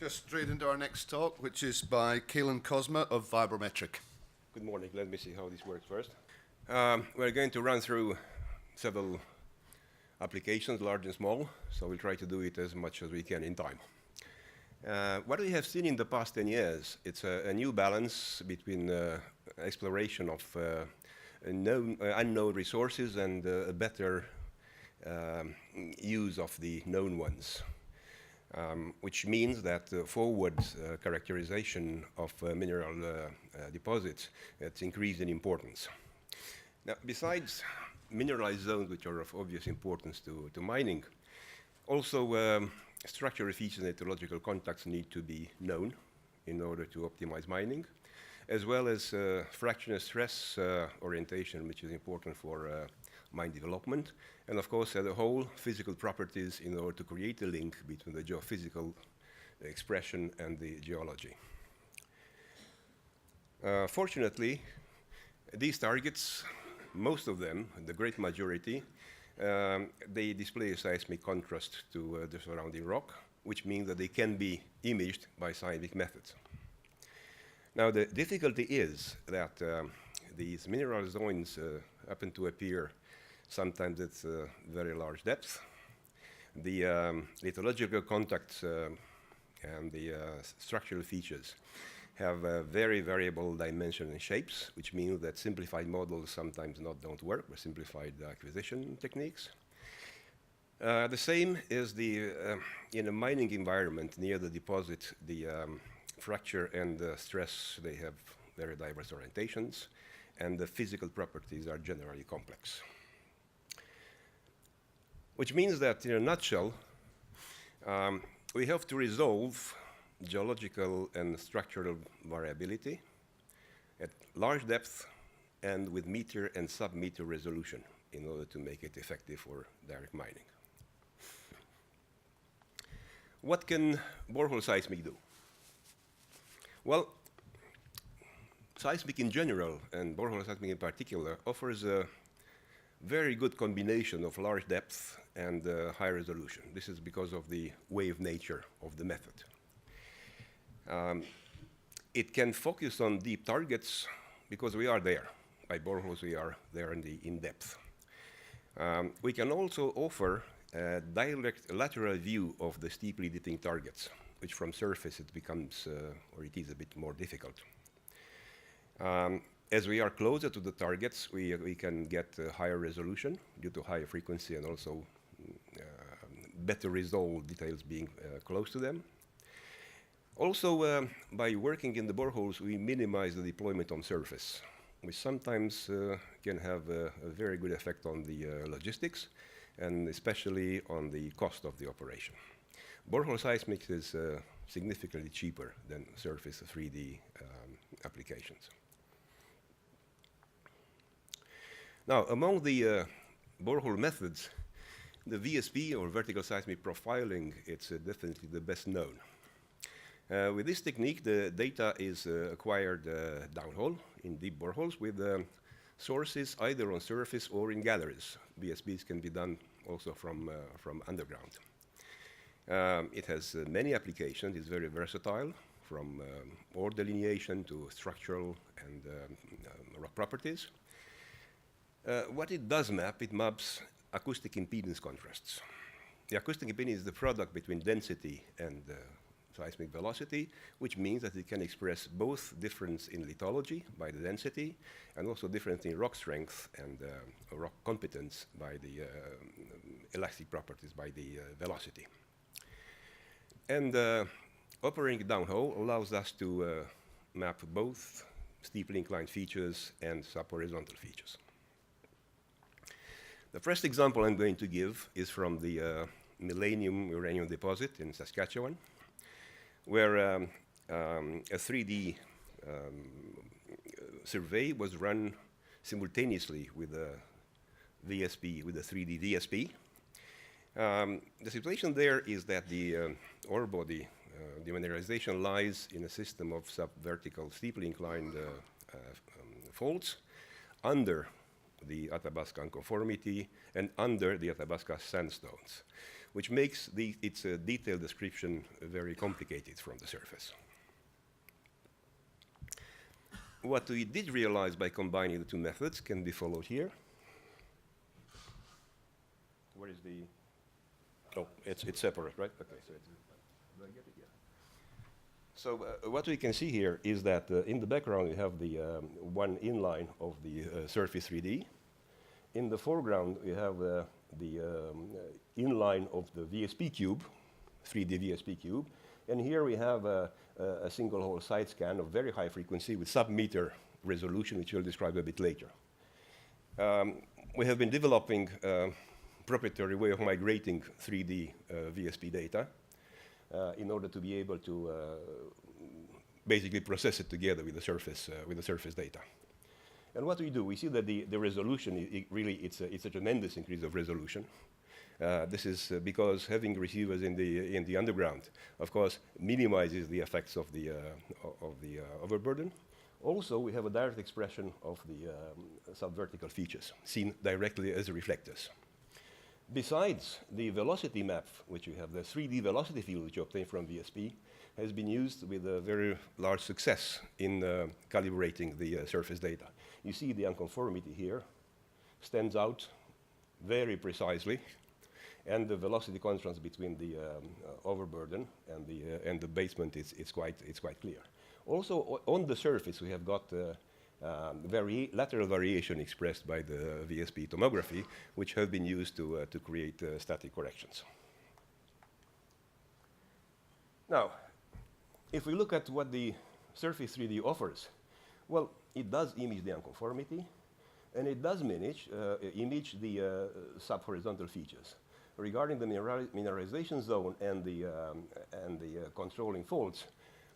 Just straight into our next talk, which is by Keelan Cosma of Vibrometric. Good morning. Let me see how this works first. We're going to run through several applications, large and small, so we'll try to do it as much as we can in time. What we have seen in the past 10 years, it's a new balance between exploration of unknown resources and a better use of the known ones. Which means that forward characterization of mineral deposits, it's increased in importance. Now, besides mineralized zones, which are of obvious importance to mining, also structural features and ecological contacts need to be known in order to optimize mining, as well as fractional stress orientation, which is important for mine development, and of course as a whole physical properties in order to create a link between the geophysical expression and the geology. Fortunately, these targets, most of them, the great majority, they display a seismic contrast to the surrounding rock, which means that they can be imaged by seismic methods. Now the difficulty is that these mineral zones happen to appear sometimes at very large depth. The lithological contacts and the structural features have very variable dimension and shapes, which means that simplified models sometimes don't work with simplified acquisition techniques. The same is in a mining environment near the deposit, the fracture and the stress, they have very diverse orientations, and the physical properties are generally complex. Which means that, in a nutshell, we have to resolve geological and structural variability at large depth and with meter and sub-meter resolution in order to make it effective for direct mining. What can borehole seismic do? Well, seismic in general, and borehole seismic in particular, offers a very good combination of large depth and high resolution. This is because of the wave nature of the method. It can focus on deep targets because we are there. By boreholes, we are there in depth. We can also offer a direct lateral view of the steeply dipping targets, which from surface it becomes, or it is a bit more difficult. As we are closer to the targets, we can get higher resolution due to higher frequency and also better resolved details being close to them. Also, by working in the boreholes, we minimize the deployment on surface, which sometimes can have a very good effect on the logistics and especially on the cost of the operation. Borehole seismics is significantly cheaper than surface 3D applications. Now, among the borehole methods, the VSP, or vertical seismic profiling, it's definitely the best known. With this technique, the data is acquired downhole in deep boreholes with sources either on surface or in galleries. VSPs can be done also from underground. It has many applications. It's very versatile, from ore delineation to structural and rock properties. What it does map, it maps acoustic impedance contrasts. The acoustic impedance is the product between density and seismic velocity, which means that it can express both difference in lithology by the density and also difference in rock strength and rock competence by the elastic properties by the velocity. And operating downhole allows us to map both steeply inclined features and subhorizontal features. The first example I'm going to give is from the Millennium uranium deposit in Saskatchewan, where a 3D survey was run simultaneously with a VSP, with a 3D VSP. The situation there is that the ore body, the mineralization lies in a system of subvertical, steeply inclined faults under the Athabasca unconformity and under the Athabasca sandstones, which makes its detailed description very complicated from the surface. What we did realize by combining the two methods can be followed here. Where is the... Oh, it's separate, right? Okay, so it's... Do I get it? Yeah. So what we can see here is that in the background you have the one inline of the surface 3D. In the foreground we have the inline of the VSP cube, 3D VSP cube. And here we have a single hole side scan of very high frequency with sub-meter resolution, which we'll describe a bit later. We have been developing proprietary way of migrating 3D VSP data in order to be able to basically process it together with the surface data. And what we do, we see that the resolution, it's a tremendous increase of resolution. This is because having receivers in the underground, of course, minimizes the effects of the overburden. Also, we have a direct expression of the subvertical features seen directly as reflectors. Besides, the velocity map, which we have, the 3D velocity field which you obtain from VSP, has been used with a very large success in calibrating the surface data. You see the unconformity here stands out very precisely, and the velocity contrast between the overburden and the basement is quite clear. Also, on the surface, we have got lateral variation expressed by the VSP tomography, which have been used to create static corrections. Now, if we look at what the surface 3D offers, well, it does image the unconformity, and it does image the subhorizontal features. Regarding the mineralization zone and the controlling faults,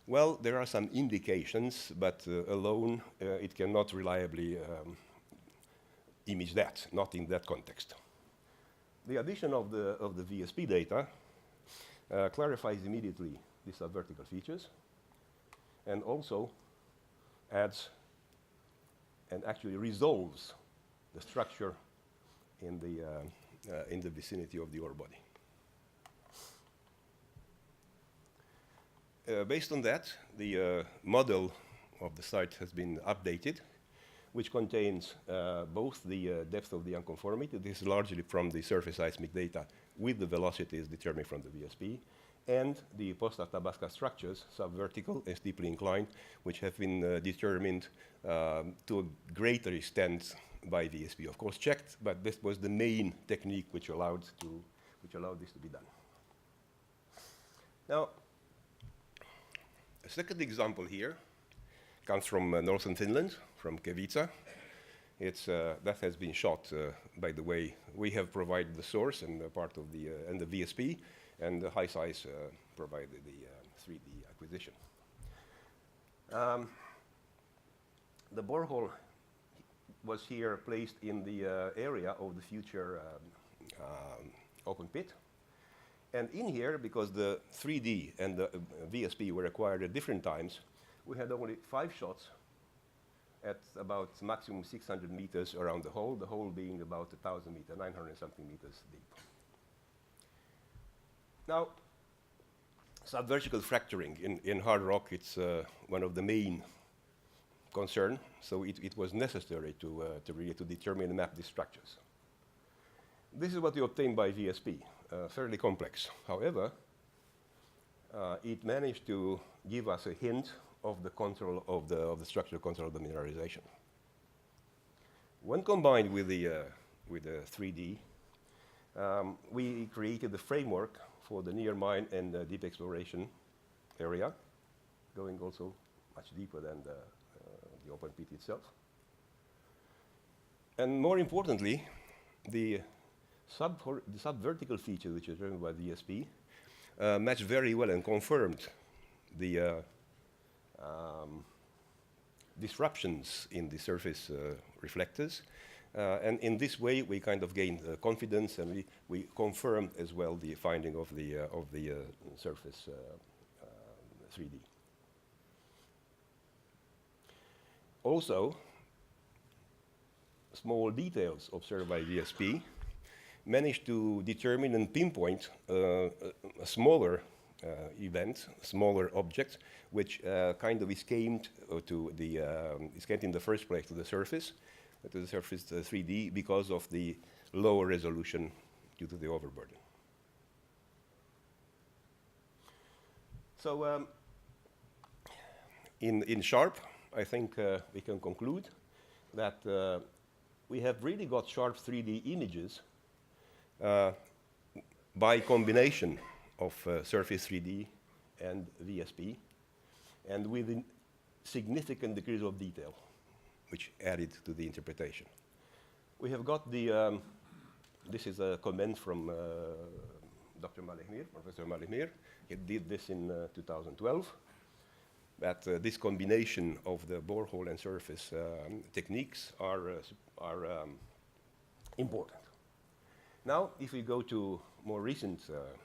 well, there are some indications, but alone it cannot reliably image that, not in that context. The addition of the VSP data clarifies immediately the subvertical features, and also adds and actually resolves the structure in the vicinity of the ore body. Based on that, the model of the site has been updated, which contains both the depth of the unconformity, this is largely from the surface seismic data with the velocities determined from the VSP, and the post-Athabasca structures, subvertical and steeply inclined, which have been determined to a greater extent by VSP. Of course, checked, but this was the main technique which allowed this to be done. Now, a second example here comes from northern Finland, from Kevitsa. That has been shot, by the way. We have provided the source and part of the VSP, and the high size provided the 3D acquisition. The borehole was here placed in the area of the future open pit. And in here, because the 3D and the VSP were acquired at different times, we had only 5 shots at about maximum 600 meters around the hole being about 1,000 meters, 900 something meters deep. Now, subvertical fracturing in hard rock, it's one of the main concern, so it was necessary to really determine and map these structures. This is what we obtained by VSP, fairly complex. However, it managed to give us a hint of the control of the structural control of the mineralization. When combined with the 3D, we created the framework for the near mine and deep exploration area, going also much deeper than the open pit itself. And more importantly, the subvertical feature, which is driven by VSP, matched very well and confirmed the disruptions in the surface reflectors. And in this way, we kind of gained confidence, and we confirmed as well the finding of the surface 3D. Also, small details observed by VSP managed to determine and pinpoint a smaller event, smaller object, which kind of escaped escaped in the first place to the surface 3D because of the lower resolution due to the overburden. So in sharp, I think we can conclude that we have really got sharp 3D images by combination of surface 3D and VSP, and with significant degrees of detail, which added to the interpretation. We have got the, this is a comment from Dr. Malihmir, Professor Malihmir. He did this in 2012, that this combination of the borehole and surface techniques are important. Now, if we go to more recent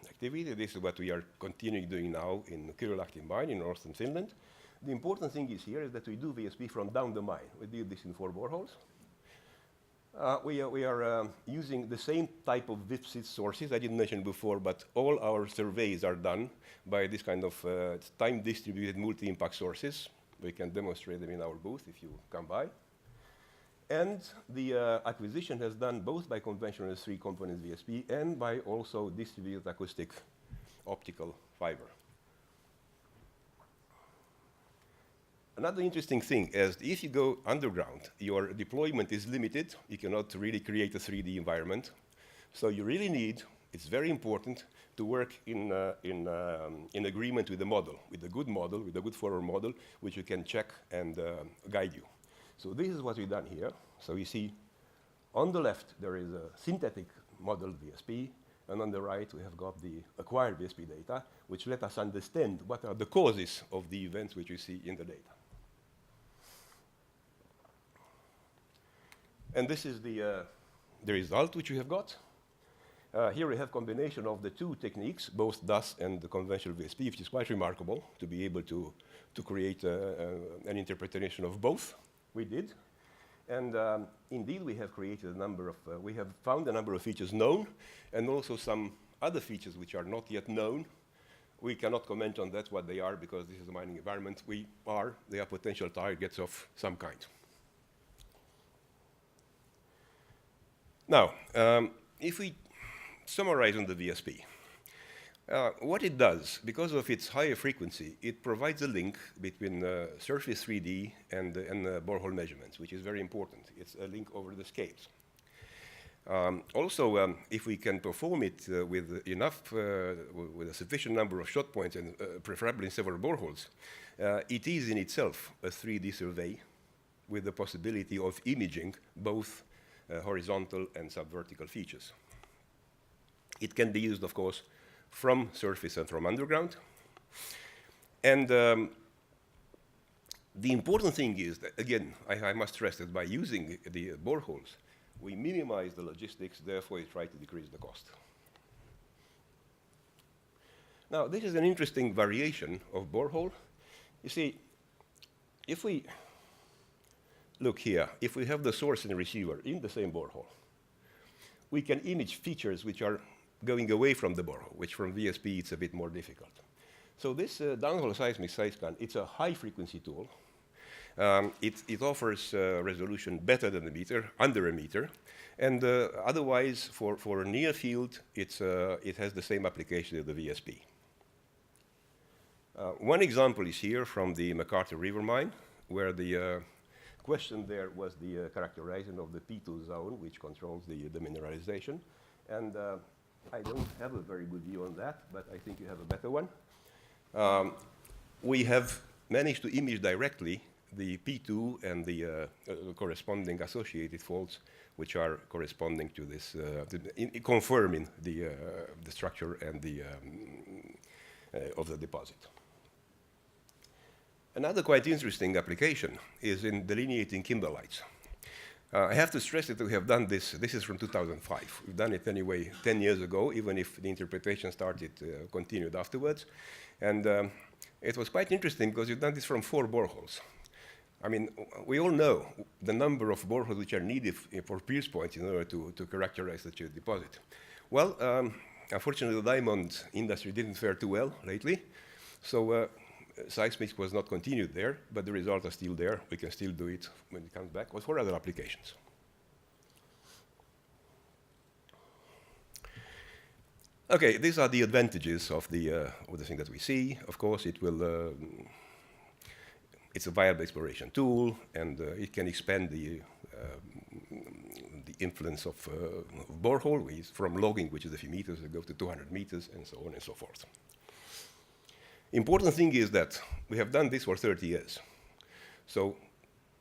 activity, this is what we are continuing doing now in Kylylahti mine in northern Finland. The important thing is here is that we do VSP from down the mine. We did this in 4 boreholes. We are using the same type of VSP sources I didn't mention before, but all our surveys are done by this kind of time-distributed multi-impact sources. We can demonstrate them in our booth if you come by. And the acquisition has done both by conventional 3-component VSP and by also distributed acoustic optical fiber. Another interesting thing is if you go underground, your deployment is limited. You cannot really create a 3D environment. So you really need, it's very important, to work in agreement with the model, with a good forward model, which you can check and guide you. So this is what we've done here. So you see, on the left, there is a synthetic model VSP, and on the right, we have got the acquired VSP data, which let us understand what are the causes of the events which we see in the data. And this is the result which we have got. Here we have combination of the 2 techniques, both DAS and the conventional VSP, which is quite remarkable to be able to create an interpretation of both. We did. And indeed, we have created a number of, we have found a number of features known, and also some other features which are not yet known. We cannot comment on that, what they are, because this is a mining environment. They are potential targets of some kind. Now, if we summarize on the VSP, what it does, because of its higher frequency, it provides a link between surface 3D and borehole measurements, which is very important. It's a link over the scales. Also, if we can perform it with with a sufficient number of shot points, and preferably in several boreholes, it is in itself a 3D survey with the possibility of imaging both horizontal and subvertical features. It can be used, of course, from surface and from underground. And the important thing is that, again, I must stress that by using the boreholes, we minimize the logistics, therefore we try to decrease the cost. Now, this is an interesting variation of borehole. You see, if we look here, if we have the source and receiver in the same borehole, we can image features which are going away from the borehole, which from VSP it's a bit more difficult. So this downhole seismic side-scan, it's a high-frequency tool. It offers resolution better than a meter, under a meter, and otherwise for near field, it has the same application as the VSP. One example is here from the McArthur River mine, where the question there was the characterization of the P2 zone, which controls the mineralization. And I don't have a very good view on that, but I think you have a better one. We have managed to image directly the P2 and the corresponding associated faults, which are corresponding to this, confirming the structure and the of the deposit. Another quite interesting application is in delineating kimberlites. I have to stress that we have done this. This is from 2005. We've done it anyway 10 years ago, even if the interpretation continued afterwards. And it was quite interesting because we've done this from 4 boreholes. I mean, we all know the number of boreholes which are needed for pierce points in order to characterize such a deposit. Well, unfortunately, the diamond industry didn't fare too well lately, so seismics was not continued there, but the results are still there. We can still do it when it comes back, or for other applications. Okay, these are the advantages of the thing that we see. Of course, it will. It's a viable exploration tool, and it can expand the influence of borehole from logging, which is a few meters, to go to 200 meters, and so on and so forth. Important thing is that we have done this for 30 years. So,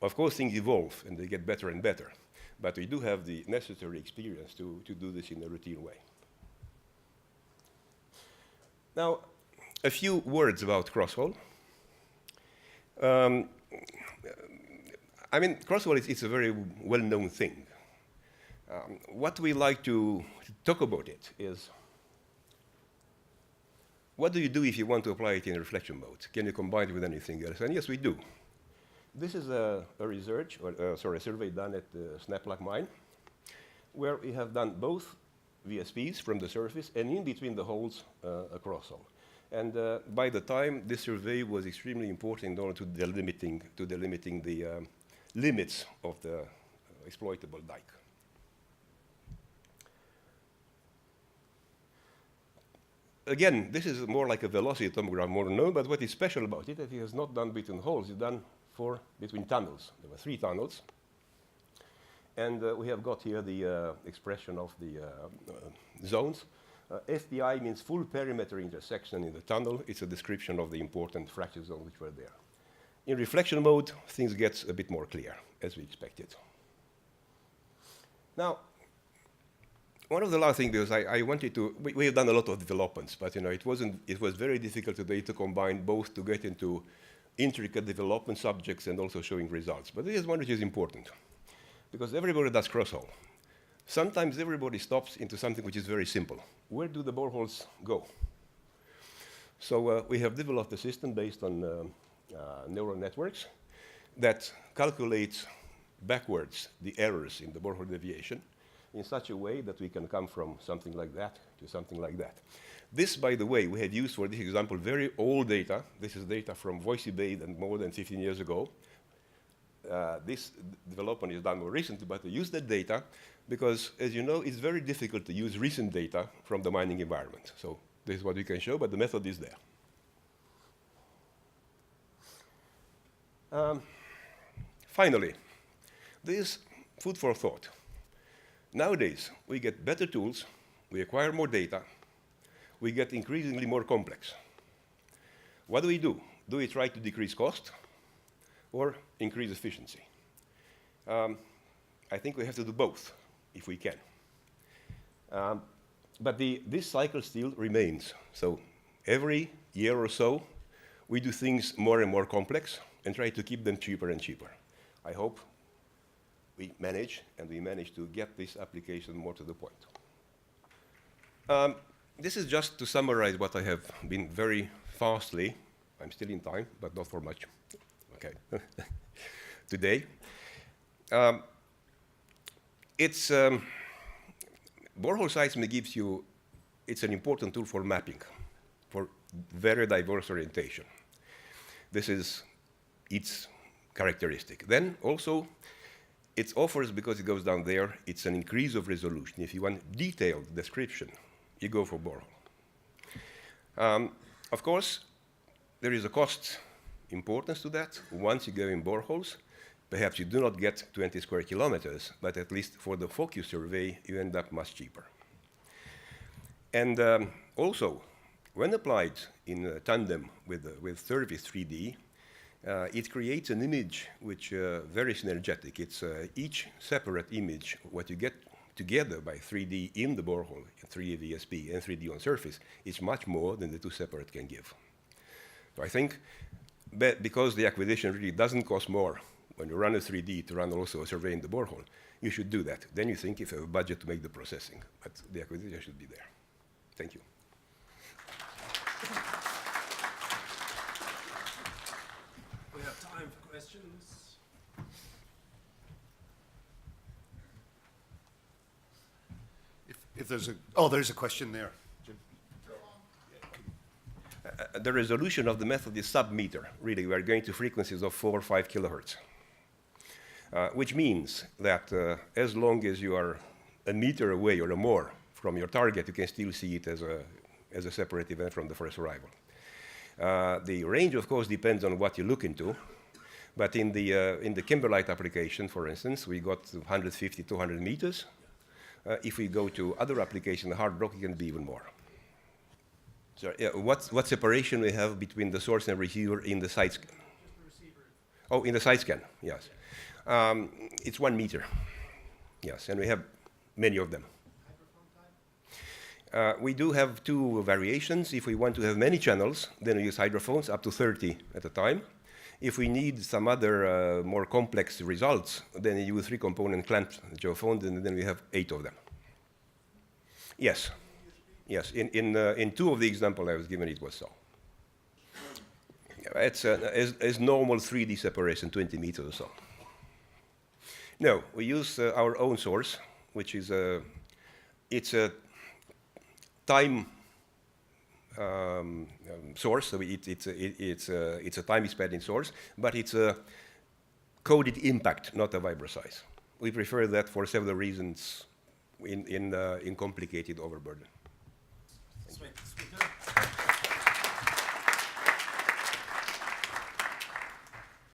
of course, things evolve, and they get better and better. But we do have the necessary experience to do this in a routine way. Now, a few words about crosshole. I mean, crosshole it's a very well-known thing. What we like to talk about it is, what do you do if you want to apply it in reflection mode? Can you combine it with anything else? And yes, we do. This is a survey done at the Snaplack mine, where we have done both VSPs from the surface and in between the holes a crosshole. And by the time, this survey was extremely important in order to delimiting the limits of the exploitable dike. Again, this is more like a velocity tomograph, more known, but what is special about it, that it is not done between holes, it's done between tunnels. There were 3 tunnels. And we have got here the expression of the zones. FPI means full perimeter intersection in the tunnel. It's a description of the important fracture zones which were there. In reflection mode, things get a bit more clear, as we expected. Now, one of the last things, because I wanted to, we have done a lot of developments, but it was very difficult today to combine both to get into intricate development subjects and also showing results. But this is one which is important, because everybody does crosshole. Sometimes everybody stops into something which is very simple. Where do the boreholes go? So we have developed a system based on neural networks that calculates backwards the errors in the borehole deviation in such a way that we can come from something like that to something like that. This, by the way, we had used for this example very old data. This is data from Boise Bay and more than 15 years ago. This development is done more recently, but we use that data because, as you know, it's very difficult to use recent data from the mining environment. So this is what we can show, but the method is there. Finally, this is food for thought. Nowadays, we get better tools, we acquire more data, we get increasingly more complex. What do? Do we try to decrease cost or increase efficiency? I think we have to do both, if we can. But this cycle still remains. So every year or so, we do things more and more complex and try to keep them cheaper and cheaper. I hope we manage to get this application more to the point. This is just to summarize what I have been very fastly, I'm still in time, but not for much, okay, today. Borehole seismic gives you, it's an important tool for mapping, for very diverse orientation. This is its characteristic. Then also, it offers, because it goes down there, it's an increase of resolution. If you want detailed description, you go for borehole. Of course, there is a cost importance to that. Once you go in boreholes, perhaps you do not get 20 square kilometers, but at least for the focus survey, you end up much cheaper. And also, when applied in tandem with surface 3D, it creates an image which is very synergetic. It's each separate image, what you get together by 3D in the borehole, 3D VSP and 3D on surface, is much more than the 2 separate can give. So I think because the acquisition really doesn't cost more when you run a 3D to run also a survey in the borehole, you should do that. Then you think if you have a budget to make the processing, but the acquisition should be there. Thank you. We have time for questions. if there's a, oh, there's a question there. Jim. The resolution of the method is sub-meter. Really, we are going to frequencies of 4 or 5 kilohertz, which means that as long as you are a meter away or more from your target, you can still see it as a separate event from the first arrival. The range, of course, depends on what you look into. But in the kimberlite application, for instance, we got 150, 200 meters. If we go to other applications, the hard rock, it can be even more. So, yeah, what separation we have between the source and receiver in the side scan? Oh, in the side scan, yes. It's 1 meter. Yes, and we have many of them. We do have 2 variations. If we want to have many channels, then we use hydrophones, up to 30 at a time. If we need some other more complex results, then you use 3-component clamped geophones, and then we have 8 of them. Yes. Yes, in 2 of the examples I was given, it was so. It's as normal 3D separation, 20 meters or so. No, we use our own source, which is it's a time source, so it's a time-expanding source, but it's a coded impact, not a vibrosize. We prefer that for several reasons in complicated overburden. Sweet.